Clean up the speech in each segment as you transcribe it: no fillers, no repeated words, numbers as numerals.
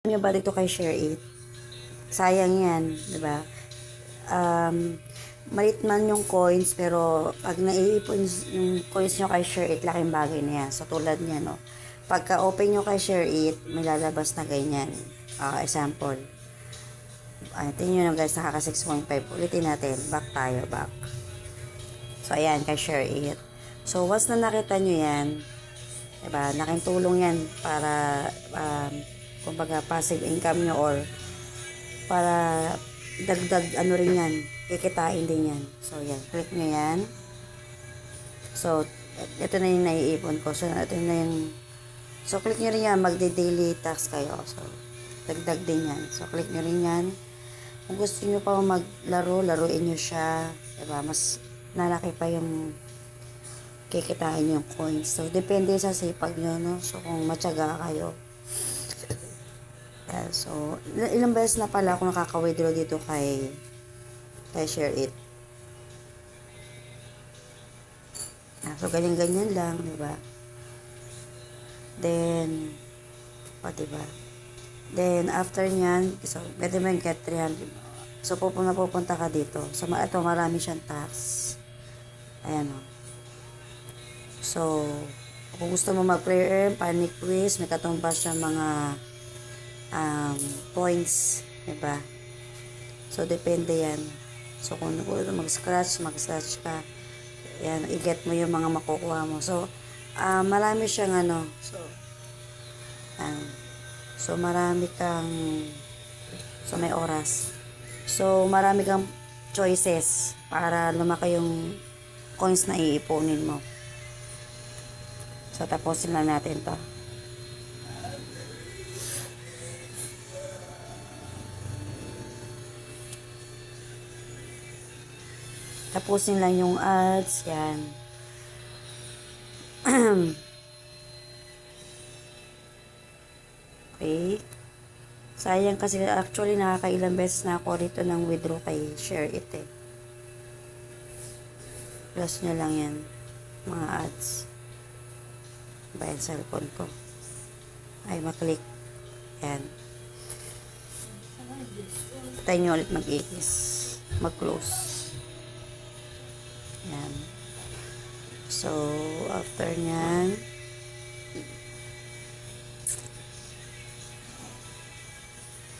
Nyo ba dito kay Share It? Sayang yan, di ba? Malit man yung coins, pero pag naiipon yung coins nyo kay Share It, laking bagay na yan. So, tulad niya, no? Pagka open nyo kay Share It, may lalabas na ganyan. Example. Tingnan nyo guys, nakaka 6.5. Ulitin natin. Back tayo, back. So, ayan, kay Share It. So, once na nakita nyo yan, diba, laking tulong yan para kumbaga passive income nyo or para dagdag ano rin yan, kikitain din yan. So yan, click nyo yan. So ito na yung naiipon ko. So ito na yung, so click nyo rin yan, magde-daily tax kayo. So dagdag din yan. So click nyo rin yan. Kung gusto nyo pa maglaro, laruin nyo siya. Diba, mas lalaki pa yung kikitain yung coins. So depende sa sipag nyo, no? So kung matyaga kayo. So, ilang beses na pala ako nakaka-withdraw dito kay Share It. So, ganyan-ganyan lang, di ba? Then, diba? Then, after nyan, so, pwede mo yung get 300. So, pupunta ka dito. So, ito, marami siyang tax. Ayan, o. So, kung gusto mo mag-play earn, panic quiz, may katumbas siya mga points, diba? So, depende yan. So, kung mag-scratch ka. Yan, i-get mo yung mga makukuha mo. So, marami siyang ano. So, so marami kang, so may oras. So, marami kang choices para lumaki yung coins na iipunin mo. So, tapusin na natin to. Tapusin lang yung ads. Yan. Okay. Sayang kasi actually nakakailang beses na ako rito ng withdraw kay Share It eh. Plus nyo lang yan. Mga ads. Bayan cellphone ko. Ay, maklik. Yan. Patay nyo ulit mag-iis. Mag-close. Yan. So, after nyan,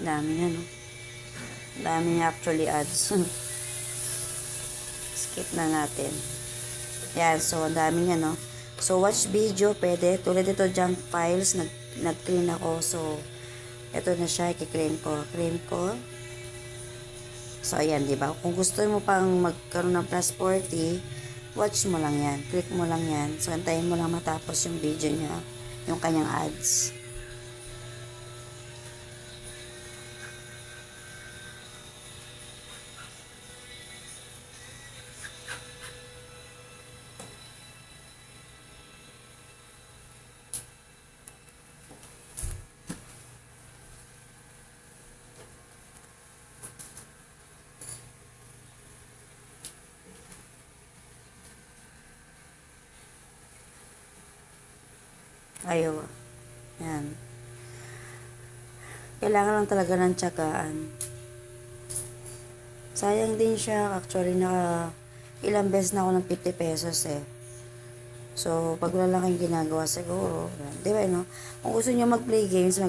dami na, no? Dami niya actually ads. Skip na natin. Yan. So, ang dami niya, no? So, watch video, pwede. Tulad ito, junk files, nag-clean ako. So, ito na siya, i-clean ko. Clean ko. So, ayan, diba? Kung gusto mo pang magkaroon ng plus 40, watch mo lang yan. Click mo lang yan. So, antayin mo lang matapos yung video niya, yung kanyang ads. Ayaw. Yan. Kailangan lang talaga ng tiyagaan. Sayang din siya. Actually, ilang beses na ako ng 50 pesos eh. So, pag wala lang kayong ginagawa siguro. Di ba, no? Kung gusto nyo mag-play games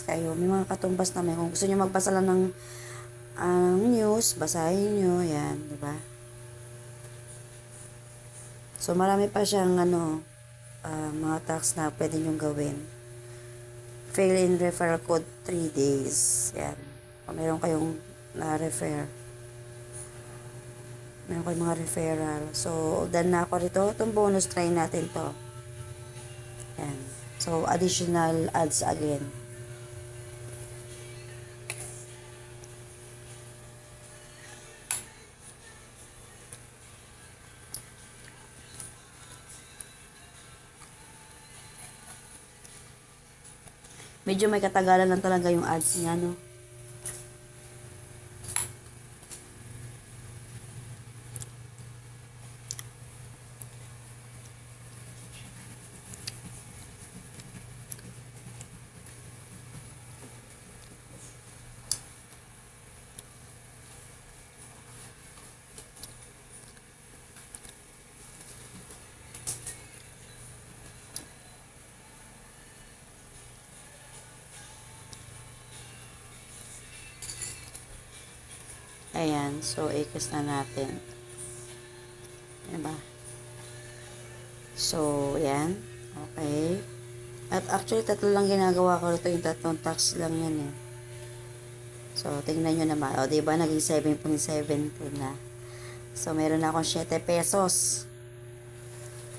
kayo. May mga katumbas naman. Kung gusto nyo magbasa lang ng news, basahin nyo. Yan, di ba? So, marami pa siyang mga tax na pwede nyong gawin. Fail in referral code 3 days. Yan. Kung meron kayong na-refer. Meron kayong mga referral. So, done na ako rito. Itong bonus, try natin to. Yan. So, additional ads again. Medyo may katagalan lang talaga yung ads niya, no? Ayan. So, ikis na natin. Diba? So, ayan. Okay. At actually, tatlo lang ginagawa ko ito. Yung tatlong tax lang yan eh. So, tingnan nyo naman. O, diba? Naging 7.7 na. So, meron na akong 7 pesos.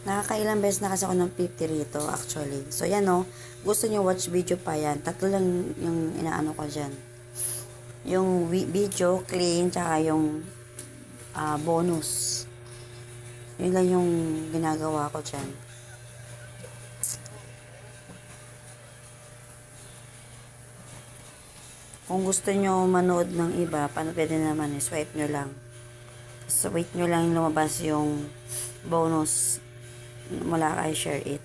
Nakakailang beses na kasi ako ng 50 rito, actually. So, yan o. Gusto nyo watch video pa yan. Tatlo lang yung inaano ko dyan. Yung video, clean, tsaka yung bonus. Yun lang yung ginagawa ko dyan. Kung gusto nyo manood ng iba, paano pwede naman, swipe nyo lang. Swipe nyo lang lumabas yung bonus mula kay Share It.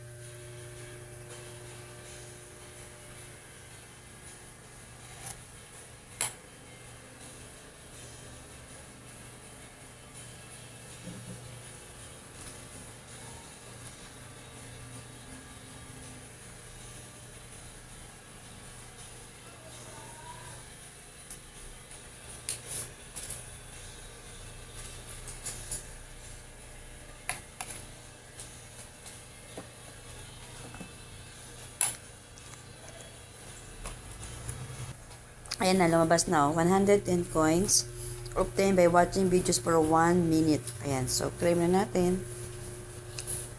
Ayan na, lumabas na. 110 coins obtained by watching videos for 1 minute. Ayan, so claim na natin.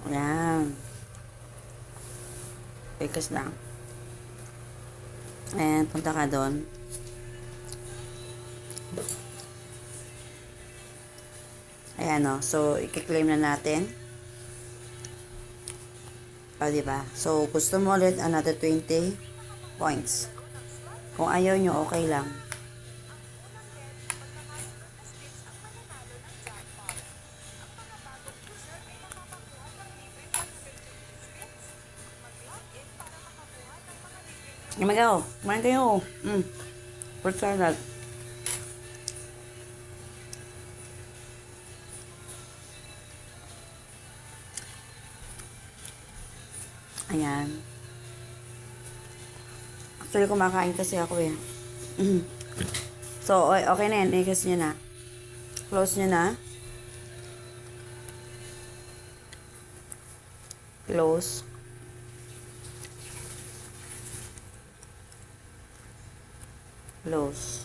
Ayan. Focus lang. Ayan, punta ka doon. Ayan o, so i-claim na natin. O, diba? So, gusto mo ulit another 20 points. Kung ayaw nyo, okay lang. Kumagaw. Kumain kayo. Fruit salad. Ayan. Actually, kumakain kasi ako eh. So, okay na yan. Ikas nyo na. Close nyo na. Close. Close.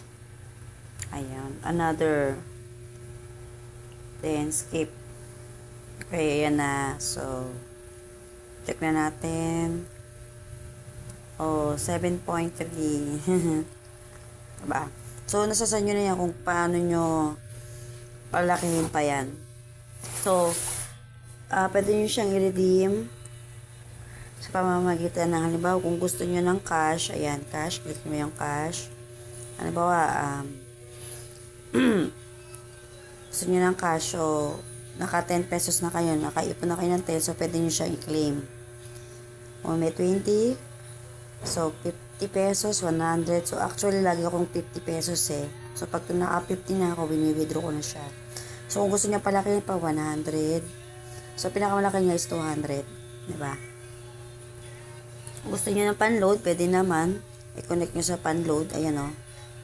Ayan. Another. Then, skip. Okay, ayan na. So, check na natin. Oh, 7.3. Diba? So, nasa nyo na yan kung paano nyo palakihin pa yan. So, pwede nyo siyang i-redeem sa pamamagitan ng halimbawa kung gusto nyo ng cash. Ayan, cash. Click mo yung cash. Halimbawa, gusto nyo ng cash. So, naka 10 pesos na kayo. Nakaipon na kayo ng 10. So, pwede nyo siyang i-claim. Kung may 20, so, 50 pesos, 100. So, actually, lagi akong 50 pesos eh. So, pag naka 50 na ako, bini-withdraw ko na siya. So, kung gusto niya palaki pa, 100. So, pinakamalaki niya is 200. Diba? Kung gusto niya ng pan-load, pwede naman. I-connect niyo sa pan-load. Ayan o.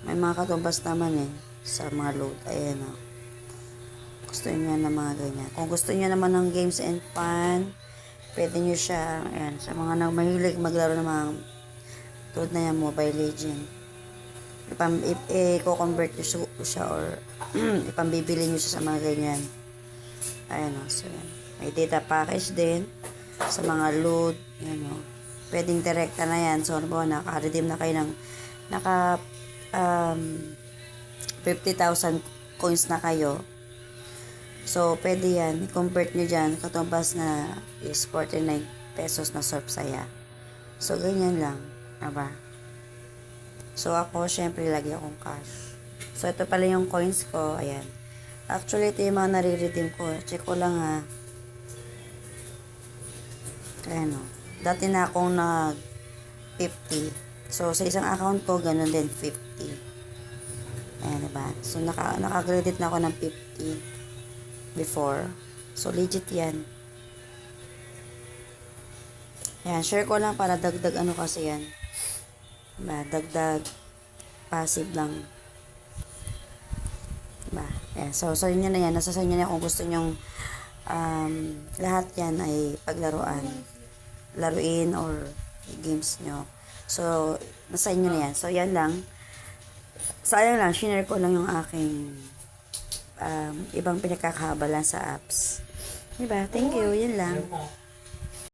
May mga katumbas naman eh. Sa mga load. Ayan o. Gusto niya ng mga ganyan. Kung gusto niya naman ng games and fun, pwede niyo siya, ayan, sa mga mahilig maglaro ng mga tulad na yan, Mobile Legend. I-convert nyo siya or ipambibili nyo siya sa mga ganyan. Ayan o. So, yan. May data package din sa mga load. Ayan o. Pwedeng direkta na yan. So, ano ba, naka-redeem na kayo ng naka 50,000 coins na kayo. So, pwede yan. I-convert nyo dyan. Katumbas na is 49 pesos na surf saya. So, ganyan lang. Aba? So, ako, syempre, lagi akong cash. So, ito pala yung coins ko. Ayan. Actually, ito yung mga nare-redeem ko. Check ko lang ha. Ayan o. Dati na akong nag 50. So, sa isang account ko, ganun din, 50. Ayan, diba? So, naka-credit na ako ng 50 before. So, legit yan. Ayan, share ko lang para dagdag ano kasi yan. Diba? Dagdag passive lang. Yeah, so sa inyo na yan. Nasa sa inyo na yan kung gusto nyong lahat yan ay paglaruan. Laruin or games nyo. So, nasa inyo na yan. So, yan lang. Sayang lang, shinare ko lang yung aking ibang pinagkakabalan sa apps. Diba? Thank you. Yan lang.